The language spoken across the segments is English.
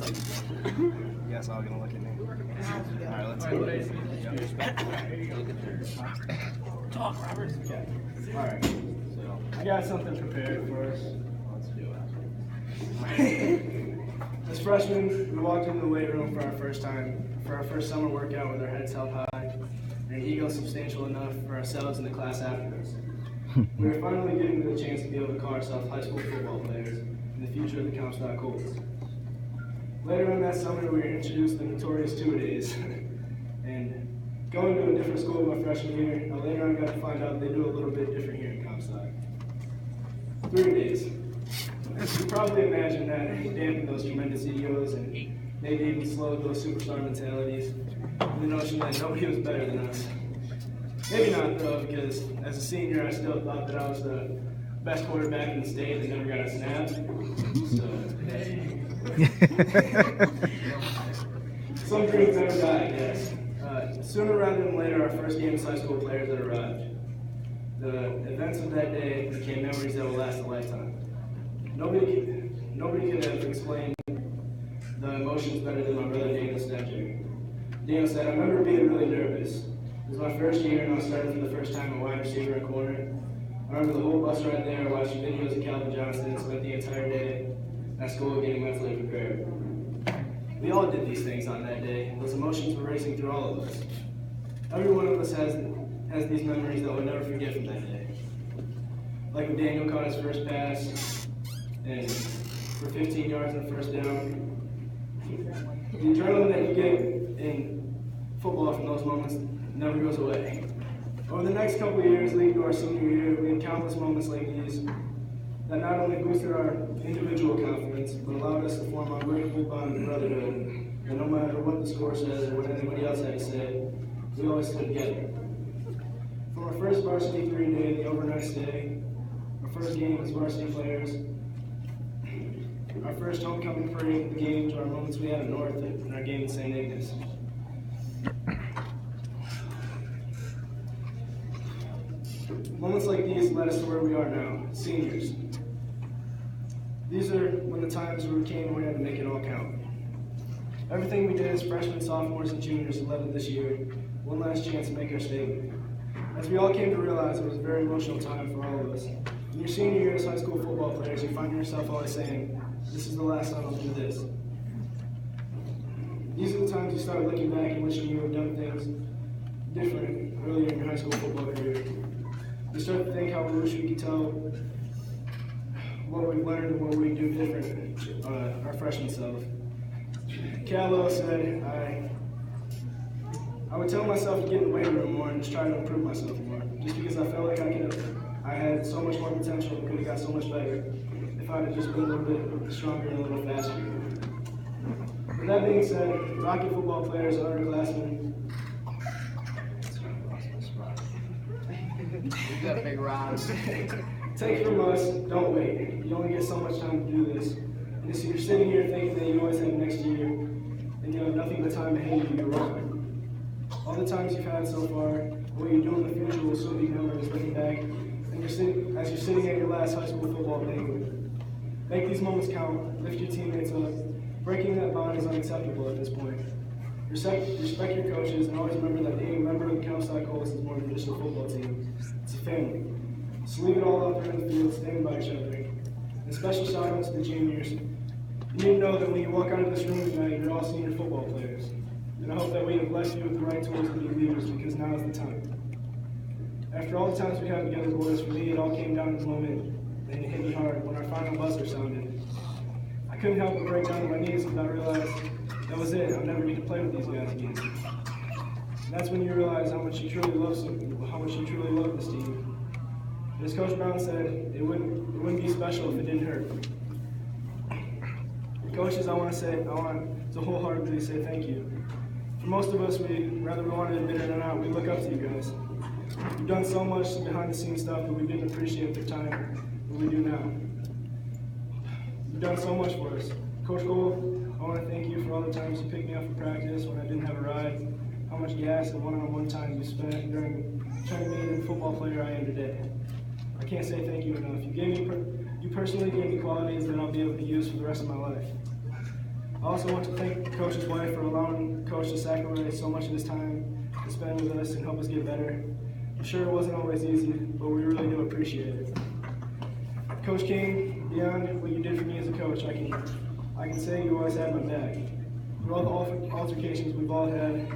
You guys all gonna look at me. All right, let's go. Talk, Robert. Okay. All right. So I got something prepared for us. Let's do it. As freshmen, we walked into the weight room for our first summer workout with our heads held high and ego substantial enough for ourselves and the class after us. We were finally getting the chance to be able to call ourselves high school football players in the future of the Comstock Colts. Later in that summer, we were introduced to the notorious two-a-days. And going to a different school my freshman year, later on I got to find out they do a little bit different here in Comstock. 3 days. You probably imagine that dampened those tremendous egos and maybe even slowed those superstar mentalities. The notion that nobody was better than us. Maybe not though, because as a senior I still thought that I was the best quarterback in the state that never got a snap. So some dreams never die, I guess. Sooner rather than later, our first game as high school players had arrived. The events of that day became memories that will last a lifetime. Nobody could have explained the emotions better than my brother Daniel Snapchat. Daniel said, I remember being really nervous. It was my first year and I was starting for the first time at wide receiver and corner. I remember the whole bus ride there, watching videos of Calvin Johnson, and spent the entire day at school getting mentally prepared. We all did these things on that day. Those emotions were racing through all of us. Every one of us has these memories that we'll never forget from that day. Like when Daniel caught his first pass and for 15 yards on first down. The adrenaline that you get in football from those moments never goes away. Over the next couple of years leading to our senior year, we had countless moments like these that not only boosted our individual confidence, but allowed us to form our unbreakable bond of brotherhood. And no matter what the score says or what anybody else had to say, we always stood together. From our first varsity 3 day, the overnight stay, our first game as varsity players, our first homecoming parade, the game, to our moments we had at North and our game at St. Ignace. Moments like these led us to where we are now, seniors. These are when the times where we came and we had to make it all count. Everything we did as freshmen, sophomores, and juniors led to this year, one last chance to make our statement. As we all came to realize, it was a very emotional time for all of us. In your senior year as high school football players, you find yourself always saying, this is the last time I'll do this. These are the times you start looking back and wishing you had done things different earlier in your high school football career. You start to think how we wish we could tell what we've learned and what we do different our freshman self. Callow said, I would tell myself to get in the weight room more and just try to improve myself more, just because I felt like I had so much more potential and could have got so much better if I had just been a little bit stronger and a little faster. With that being said, Rocket football players and underclassmen, take from us, don't wait. You only get so much time to do this. And if you're sitting here thinking that you always have next year, and you have nothing but time ahead of you, you're wrong. All the times you've had so far, what you do in the future will soon be memories looking back, and as you're sitting at your last high school football banquet. Make these moments count, lift your teammates up. Breaking that bond is unacceptable at this point. Respect your coaches, and always remember that being a member of the Comstock Colts is more than just a football team. It's a family. So leave it all out there in the field, standing by each other. And special shout out to the juniors. You need to know that when you walk out of this room tonight, you're all senior football players. And I hope that we have blessed you with the right tools to be leaders, because now is the time. After all the times we had together, boys, for me it all came down to the moment, and it hit me hard when our final buzzer sounded. I couldn't help but break down to my knees when I realized that was it. I'll never get to play with these guys again. And that's when you realize how much you truly love this team. And as Coach Brown said, it wouldn't be special if it didn't hurt. Coaches, I want to wholeheartedly say thank you. For most of us, whether we want to admit it or not, we look up to you guys. You've done so much behind the scenes stuff that we didn't appreciate at the time, but we do now. You've done so much for us. Coach Cole, I want to thank you for all the times you picked me up for practice when I didn't have a ride, how much gas and one-on-one time you spent during turning me into the football player I am today. I can't say thank you enough. You personally gave me qualities that I'll be able to use for the rest of my life. I also want to thank Coach's wife for allowing Coach to sacrifice so much of his time to spend with us and help us get better. I'm sure it wasn't always easy, but we really do appreciate it. Coach King, beyond what you did for me as a coach, I can say you always had my back. Through all the altercations we've all had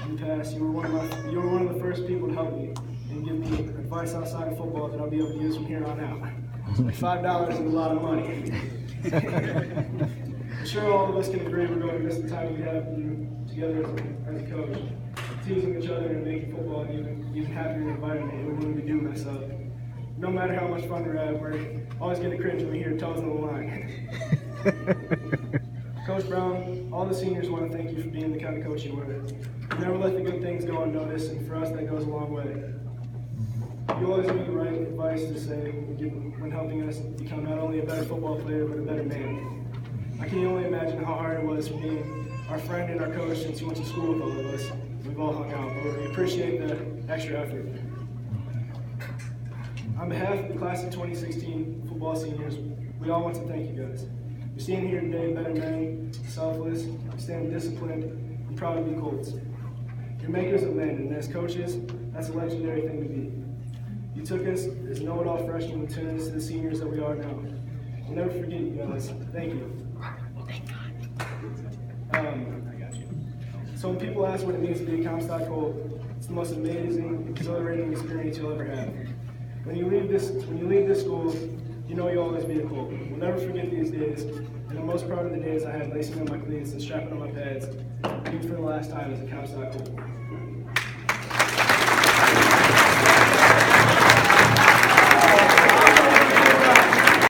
in the past, you were one of the first people to help me and give me advice outside of football that I'll be able to use from here on out. $5 is a lot of money. I'm sure all of us can agree we're going to miss the time we have together as a coach, teasing each other and making football an even happier environment even when we do mess up. No matter how much fun we're at, we're always going to cringe when we hear toes on the line. Coach Brown, all the seniors want to thank you for being the kind of coach you were. You never let the good things go unnoticed, and for us that goes a long way. You always give the right advice to say when helping us become not only a better football player, but a better man. I can only imagine how hard it was for being our friend and our coach since you went to school with all of us. We've all hung out, but we appreciate the extra effort. On behalf of the class of 2016 football seniors, we all want to thank you guys. You're standing here today better men, selfless, standing disciplined, and proud to be Colts. You're makers of men, and as coaches, that's a legendary thing to be. You took us as know-it-all freshmen and turned us to the seniors that we are now. We'll never forget you guys. Thank you. So when people ask what it means to be a Comstock Colt, it's the most amazing, exhilarating experience you'll ever have. When you leave this school, you know you'll always be a Colt. We'll never forget these days, and I'm most proud of the days I had lacing on my cleats and strapping on my pads, even for the last time as a Comstock Colt.